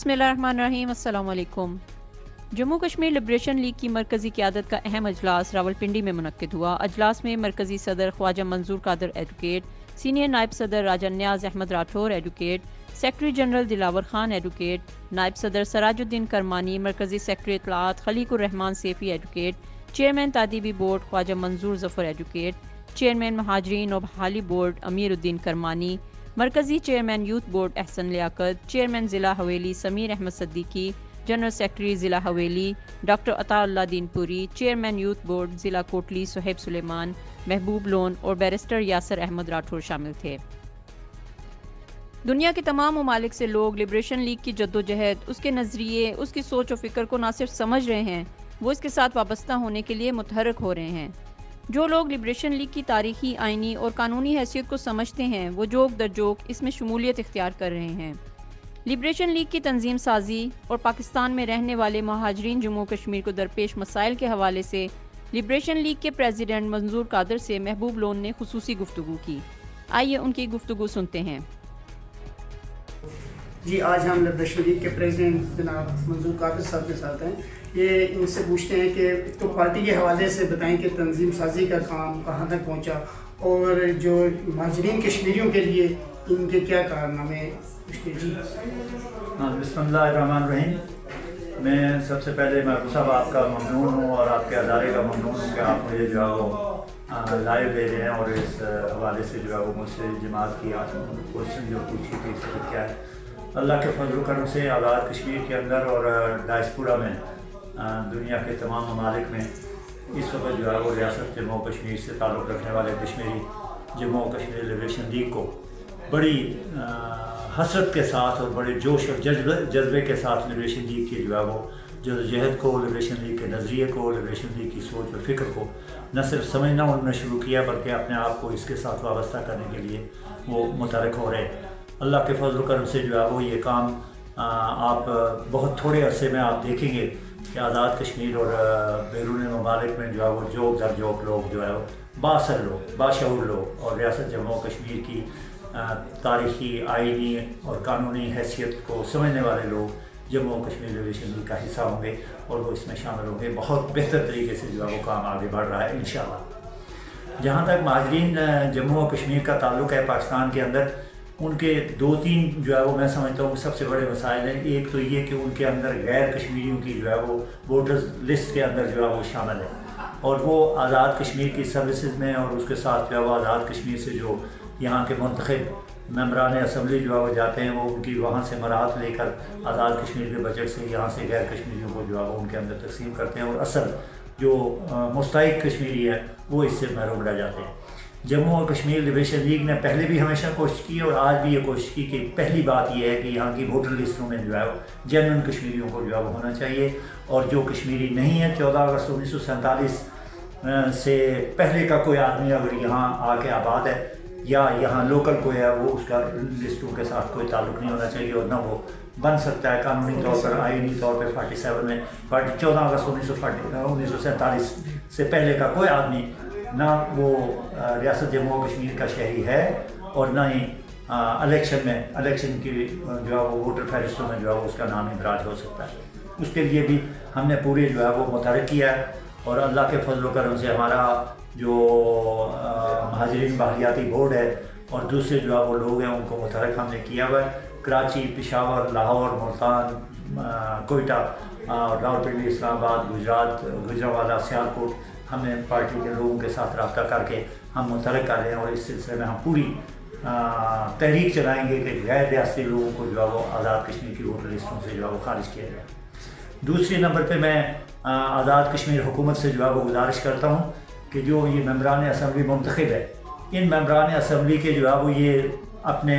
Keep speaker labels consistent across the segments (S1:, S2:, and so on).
S1: बिस्मिल्लाहिर्रहमानिर्रहीम। अस्सलाम वालेकुम। जम्मू कश्मीर लिब्रेशन लीग की मरकज़ी क़यादत का अहम अजलास रावलपिंडी में मुनक्किद हुआ। अजलास में मरकज़ी सदर ख्वाजा मंजूर कादर एडवोकेट, सीनियर नायब सदर Raja Niaz Ahmed Rathore advocate, secretary general Dilawar Khan advocate, नायब सदर सराजुद्दीन करमानी, मरकज़ी सेक्रेटरी इत्तलाआत खलीकुर रहमान सैफी एडवोकेट, चेयरमैन तादीबी board Khawaja Manzoor Zafar advocate, chairman महाजरीन और बहाली बोर्ड अमीरुद्दीन करमानी, मरकज़ी chairman youth board Ahsan Liaquat, chairman ज़िला हवेली समीर अहमद सिद्दीकी, जनरल सेक्रेटरी ज़िला Haveli doctor Ataullah Dinpuri, chairman youth board ज़िला कोटली सुहेब सुलेमान, महबूब लोन और बैरिस्टर यासर अहमद राठौर शामिल थे। दुनिया के तमाम ममालिक से लोग लिब्रेशन लीग की जद्दोजहद, उसके नज़रिए, उसकी सोच और फ़िक्र को न सिर्फ समझ रहे हैं, वो इसके साथ वाबस्ता होने के लिए मुतहर्रिक हो रहे हैं। जो लोग लिब्रेशन लीग की तारीखी, आइनी और कानूनी हैसियत को समझते हैं, वो जोक दर जोक इसमें शमूलियत इख्तियार कर रहे हैं। लिब्रेशन लीग की तंजीम साजी और पाकिस्तान में रहने वाले महाजरीन जम्मू कश्मीर को दरपेश मसाइल के हवाले से लिब्रेशन लीग के प्रेसिडेंट मंजूर कादर से महबूब लोन ने खुसूसी गुफ्तगू की। आइए उनकी गुफ्तगू सुनते हैं।
S2: जी, आज हम लिब्रेशन लीग के प्रेसिडेंट जनाब मंजूर कादर साहब के साथ हैं। ये इनसे पूछते हैं कि तो पार्टी के हवाले से बताएं कि तंजीम साजी का काम कहाँ तक पहुँचा और जो महाजरीन कश्मीरियों के लिए इनके क्या कारनामे उसके। जी
S3: बिस्मिल्लाहिर्रहमानिर्रहीम। मैं सबसे पहले महबूब साहब आपका ममनून हूँ और आपके अदारे का ममनून हूँ कि आप मुझे जो है वो लाइव ले रहे हैं और इस हवाले से जो है वो मुझसे जमात की क्वेश्चन जो पूछी थी इसकी क्या है। अल्लाह के फजल करम से आज़ाद कश्मीर के अंदर और डायस्पोरा में दुनिया के तमाम ममालिक में इस वक्त जो है वो रियासत जम्मू कश्मीर से ताल्लुक़ रखने वाले कश्मीरी जम्मू कश्मीर लिब्रेशन लीग को बड़ी हसरत के साथ और बड़े जोश और जज्बे के साथ लिब्रेशन लीग की जो है वो जदोजहद को, लिब्रेशन लीग के नज़रिए को, लिब्रेशन लीग की सोच और फ़िक्र को न सिर्फ समझना उन्होंने शुरू किया बल्कि अपने आप को इसके साथ वाबस्ता करने के लिए वो मुतहर्रिक हो रहे। अल्लाह के फजल करम से जो है वो ये काम आप बहुत थोड़े अरसे में आप देखेंगे कि आज़ाद कश्मीर और बैरून ममालिक में जो है वो जोक दर जोक लोग जो है बासर लोग, बाशऊर लोग और रियासत जम्मू कश्मीर की तारीख़ी, आइनी और कानूनी हैसियत को समझने वाले लोग जम्मू कश्मीर लिब्रेशन लीग का हिस्सा होंगे और वो इसमें शामिल होंगे। बहुत बेहतर तरीके से जो है वो काम आगे बढ़ रहा है इंशाअल्लाह। जहाँ तक महाजरीन जम्मू और कश्मीर का ताल्लुक़ है, पाकिस्तान के अंदर उनके दो तीन जो है वो मैं समझता हूँ सबसे बड़े मसाइल हैं। एक तो ये कि उनके अंदर गैर कश्मीरियों की जो है वो वोटर्स लिस्ट के अंदर जो है वो शामिल है और वो आज़ाद कश्मीर की सर्विसेज में और उसके साथ जो है वो आज़ाद कश्मीर से जो यहाँ के मुंतखब मेंबरान असम्बली जो है वो जाते हैं, वो उनकी वहाँ से मराहत लेकर आज़ाद कश्मीर के बजट से यहाँ से गैर कश्मीरियों को जो है वो उनके अंदर तकसीम करते हैं और असल जो मुस्तहिक कश्मीरी है वो इससे महरूम रह जाते हैं। जम्मू और कश्मीर लिब्रेशन लीग ने पहले भी हमेशा कोशिश की और आज भी ये कोशिश की कि पहली बात यह है कि यहाँ की वोटर लिस्टों में जो है जेन्युइन कश्मीरियों को जो है वो होना चाहिए और जो कश्मीरी नहीं है 14 अगस्त 1947 से पहले का कोई आदमी अगर यहाँ आके आबाद है या यहाँ लोकल कोई है वो उसका लिस्टों के साथ कोई ताल्लुक़ नहीं होना चाहिए और ना वो बन सकता है कानूनी तौर पर, आईनी तौर पर 47 में 14 अगस्त 1947 से पहले का कोई आदमी ना वो रियासत जम्मू कश्मीर का शहरी है और ना ही इलेक्शन की जो है वो वोटर फहरिस्तों में जो है उसका नाम ही दराज हो सकता है। उसके लिए भी हमने पूरे जो है वो मुतहर्रिक किया है और अल्लाह के फजल करम से हमारा जो महाजरीन बहलियाती बोर्ड है और दूसरे जो है वो लोग हैं उनको मुतहर्रिक हमने किया हुआ है। कराची, पेशावर, लाहौर, मुल्तान, कोयटा, रावलपिंडी, इस्लामाबाद, गुजरात, गुजरांवाला, सियालकोट हमने पार्टी के लोगों के साथ रब्ता करके हम मुतहर्रिक कर रहे हैं और इस सिलसिले में हम पूरी तहरीक चलाएँगे कि गैर रियासती लोगों को जो है वो आज़ाद कश्मीर की वोटर लिस्टों से जो है वो खारिज किया जाए। दूसरे नंबर पे मैं आज़ाद कश्मीर हुकूमत से जो है वो गुजारिश करता हूँ कि जो ये मेंबरान असम्बली मुंतखब है, इन मेंबरान असम्बली के जो है वो ये अपने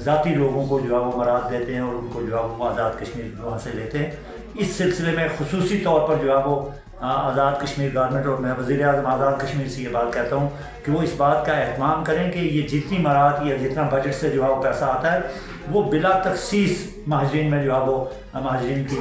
S3: ज़ाती लोगों को जो है वो मराद देते हैं और उनको जो है वो आज़ाद कश्मीर वहाँ से लेते हैं। इस सिलसिले में खुसूसी तौर पर जो है वो आज़ाद कश्मीर गवर्नमेंट और मैं वज़ीर आज़म आज़ाद कश्मीर से ये बात कहता हूँ कि वो इस बात का एहतमाम करें कि ये जितनी मराहत या जितना बजट से जो है वो पैसा आता है वो बिला तखसीस महाजरीन में जो है वो महाजरीन की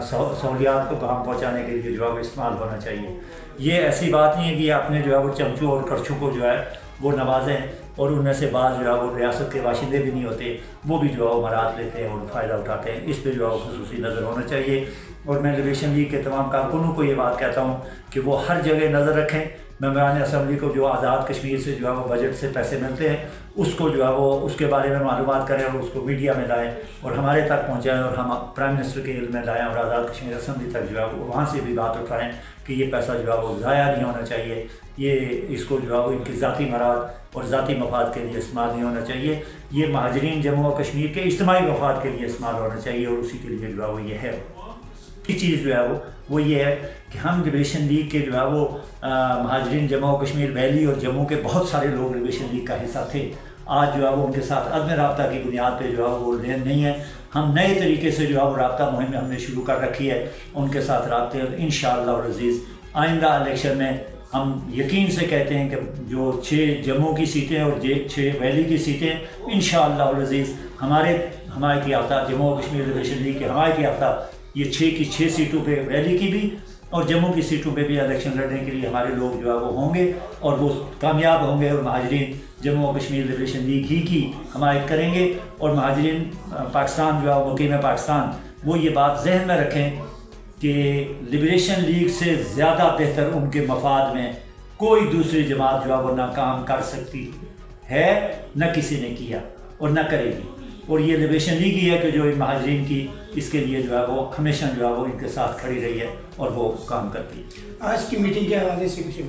S3: सहूलियात को काम पहुँचाने के लिए जो है वो इस्तेमाल होना चाहिए। ये ऐसी बात नहीं है कि आपने जो है वो चमचों और करछों को जो है वो नवाजें। اور ان میں سے بعض جو ہے وہ ریاست کے باشندے بھی نہیں ہوتے، وہ بھی جو ہے وہ مراعات لیتے ہیں اور فائدہ اٹھاتے ہیں، اس پہ جو ہے وہ خصوصی نظر ہونا چاہیے۔ اور میں لبریشن لیگ کے تمام کارکنوں کو یہ بات کہتا ہوں کہ وہ ہر جگہ نظر رکھیں، ممبران اسمبلی کو جو آزاد کشمیر سے جو ہے وہ بجٹ سے پیسے ملتے ہیں اس کو جو ہے وہ اس کے بارے میں معلومات کریں اور اس کو میڈیا میں لائیں اور ہمارے تک پہنچائیں اور ہم پرائم منسٹر کے علم میں لائیں اور آزاد کشمیر اسمبلی تک جو ہے وہ وہاں سے بھی بات اٹھائیں کہ یہ پیسہ جو ہے وہ ضائع نہیں ہونا چاہیے، یہ اس کو جو ہے وہ ان کی ذاتی مراد اور ذاتی مفاد کے لیے استعمال نہیں ہونا چاہیے، یہ مہاجرین جموں و کشمیر کے اجتماعی مفاد کے لیے استعمال ہونا چاہیے اور اسی کے لیے جو ہے وہ یہ ہے۔ کی چیز جو ہے وہ یہ ہے کہ ہم لبریشن لیگ کے جو ہے وہ مہاجرین جموں و کشمیر ویلی اور جموں کے بہت سارے لوگ لبریشن لیگ کا حصہ تھے، آج جو ہے وہ ان کے ساتھ عدم رابطہ کی بنیاد پہ جو ہے وہ نہیں ہے، ہم نئے طریقے سے جو ہے وہ رابطہ مہم ہم نے شروع کر رکھی ہے ان کے ساتھ رابطے، اور انشاءاللہ العزیز آئندہ الیکشن میں ہم یقین سے کہتے ہیں کہ جو 6 جموں کی سیٹیں اور 6 ویلی کی سیٹیں انشاءاللہ العزیز ہمارے حمایت یافتہ جموں و کشمیر لبریشن لیگ کے حمایت یافتہ یہ 6 کی 6 سیٹوں پہ ویلی کی بھی اور جموں کی سیٹوں پہ بھی الیکشن لڑنے کے لیے ہمارے لوگ جو ہے وہ ہوں گے اور وہ کامیاب ہوں گے اور مہاجرین جموں و کشمیر لبریشن لیگ ہی کی حمایت کریں گے، اور مہاجرین پاکستان جو ہے مقیم پاکستان وہ یہ بات ذہن میں رکھیں کہ لبریشن لیگ سے زیادہ بہتر ان کے مفاد میں کوئی دوسری جماعت جو ہے وہ نہ کام کر سکتی ہے، نہ کسی نے کیا اور نہ کرے گی، اور یہ لبریشن لیگ ہی ہے کہ جو ان مہاجرین کی اس کے لیے جو ہے وہ ہمیشہ جو ہے وہ ان کے ساتھ کھڑی رہی ہے اور وہ کام کرتی ہے۔
S2: آج کی میٹنگ کے حوالے سے کچھ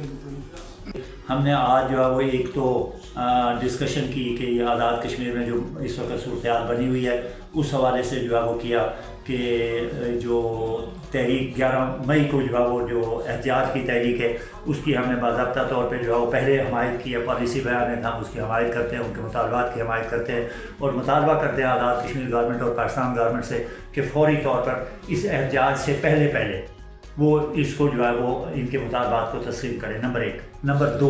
S3: ہم نے آج جو ہے وہ ایک تو ڈسکشن کی کہ یہ آزاد کشمیر میں جو اس وقت صورتحال بنی ہوئی ہے اس حوالے سے جو ہے وہ کیا کہ جو تحریک 11 مئی کو جو ہے وہ جو احتجاج کی تحریک ہے اس کی ہم نے باضابطہ طور پہ جو ہے وہ پہلے حمایت کی ہے، پالیسی بیان میں ہم اس کی حمایت کرتے ہیں، ان کے مطالبات کی حمایت کرتے ہیں اور مطالبہ کرتے ہیں آزاد کشمیر گورنمنٹ اور پاکستان گورنمنٹ سے کہ فوری طور پر اس احتجاج سے پہلے وہ اس کو جو ہے وہ ان کے مطالبات کو تسلیم کریں، نمبر 1۔ نمبر 2،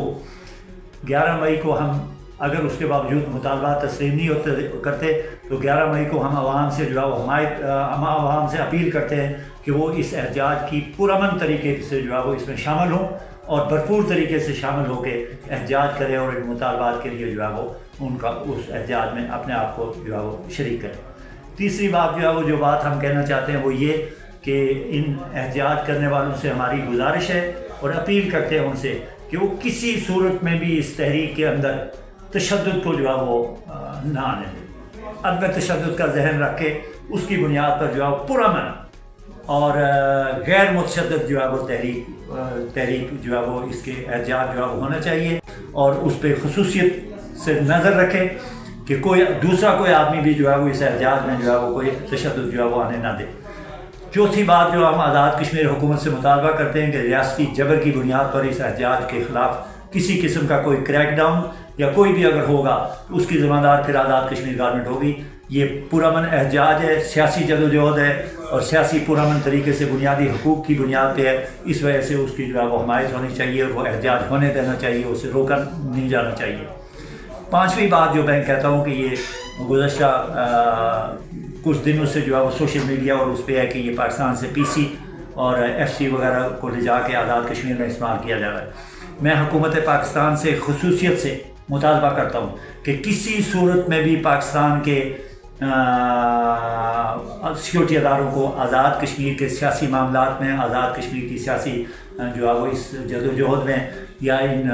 S3: 11 مئی کو ہم اگر اس کے باوجود مطالبات تسلیم نہیں کرتے تو 11 مئی کو ہم عوام سے جو ہے وہ ہم عوام سے اپیل کرتے ہیں کہ وہ اس احتجاج کی پرامن طریقے سے جو ہے وہ اس میں شامل ہوں اور بھرپور طریقے سے شامل ہو کے احتجاج کریں اور ان مطالبات کے لیے جو ہے وہ ان کا اس احتجاج میں اپنے آپ کو جو ہے وہ شریک کریں۔ تیسری بات جو ہے وہ جو بات ہم کہنا چاہتے ہیں وہ یہ کہ ان احتجاج کرنے والوں سے ہماری گزارش ہے اور اپیل کرتے ہیں ان سے کہ وہ کسی صورت میں بھی اس تحریک کے اندر تشدد کو جو ہے وہ نہ آنے دیں، عدم تشدد کا ذہن رکھ کے اس کی بنیاد پر جو ہے پرامن اور غیر متشدد جو ہے وہ تحریک جو ہے وہ اس کے احتجاج جو ہے وہ ہونا چاہیے اور اس پہ خصوصیت سے نظر رکھے کہ کوئی آدمی بھی جو ہے وہ اس احتجاج میں جو ہے وہ کوئی تشدد جو ہے وہ آنے نہ دے۔ چوتھی بات جو ہم آزاد کشمیر حکومت سے مطالبہ کرتے ہیں کہ ریاستی جبر کی بنیاد پر اس احتجاج کے خلاف کسی قسم کا کوئی کریک ڈاؤن یا کوئی بھی اگر ہوگا اس کی ذمہ دار پھر آزاد کشمیر گورنمنٹ ہوگی۔ یہ پرامن احتجاج ہے، سیاسی جدوجہد ہے اور سیاسی پرامن طریقے سے بنیادی حقوق کی بنیاد پہ ہے، اس وجہ سے اس کی جو ہے وہ حمایت ہونی چاہیے اور وہ احتجاج ہونے دینا چاہیے، اسے روکا نہیں جانا چاہیے۔ پانچویں بات جو میں کہتا ہوں کہ یہ گزشتہ کچھ دنوں سے جو ہے وہ سوشل میڈیا اور اس پہ ہے کہ یہ پاکستان سے پی سی اور ایف سی وغیرہ کو لے جا کے آزاد کشمیر میں استعمال کیا جا رہا ہے۔ میں حکومت پاکستان سے خصوصیت سے مطالبہ کرتا ہوں کہ کسی صورت میں بھی پاکستان کے سیکورٹی اداروں کو آزاد کشمیر کے سیاسی معاملات میں، آزاد کشمیر کی سیاسی جو ہے وہ اس جدوجہد میں یا ان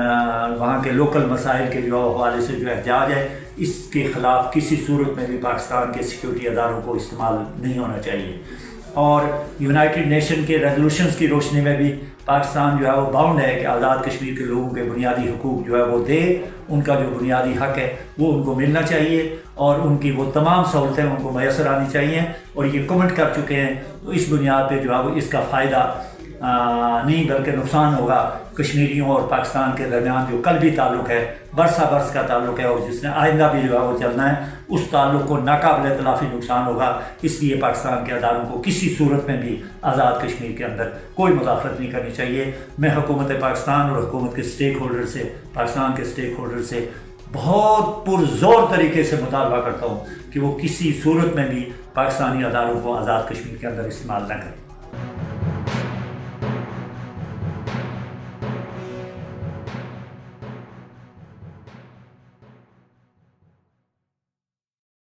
S3: وہاں کے لوکل مسائل کے جو حوالے سے جو احتجاج ہے اس کے خلاف کسی صورت میں بھی پاکستان کے سیکورٹی اداروں کو استعمال نہیں ہونا چاہیے، اور یونائٹڈ نیشن کے ریزولوشنز کی روشنی میں بھی پاکستان جو ہے وہ باؤنڈ ہے کہ آزاد کشمیر کے لوگوں کے بنیادی حقوق جو ہے وہ دے، ان کا جو بنیادی حق ہے وہ ان کو ملنا چاہیے اور ان کی وہ تمام سہولتیں ان کو میسر آنی چاہیے، اور یہ کمنٹ کر چکے ہیں تو اس بنیاد پہ جو ہے وہ اس کا فائدہ نہیں بلکہ نقصان ہوگا کشمیریوں اور پاکستان کے درمیان جو کل بھی تعلق ہے، برسہ برس کا تعلق ہے اور جس نے آئندہ بھی جو ہے وہ چلنا ہے، اس تعلق کو ناقابل تلافی نقصان ہوگا۔ اس لیے پاکستان کے اداروں کو کسی صورت میں بھی آزاد کشمیر کے اندر کوئی مداخلت نہیں کرنی چاہیے۔ میں حکومت پاکستان اور حکومت کے اسٹیک ہولڈر سے، پاکستان کے اسٹیک ہولڈر سے بہت پرزور طریقے سے مطالبہ کرتا ہوں کہ وہ کسی صورت میں بھی پاکستانی اداروں کو آزاد کشمیر کے اندر استعمال نہ کریں۔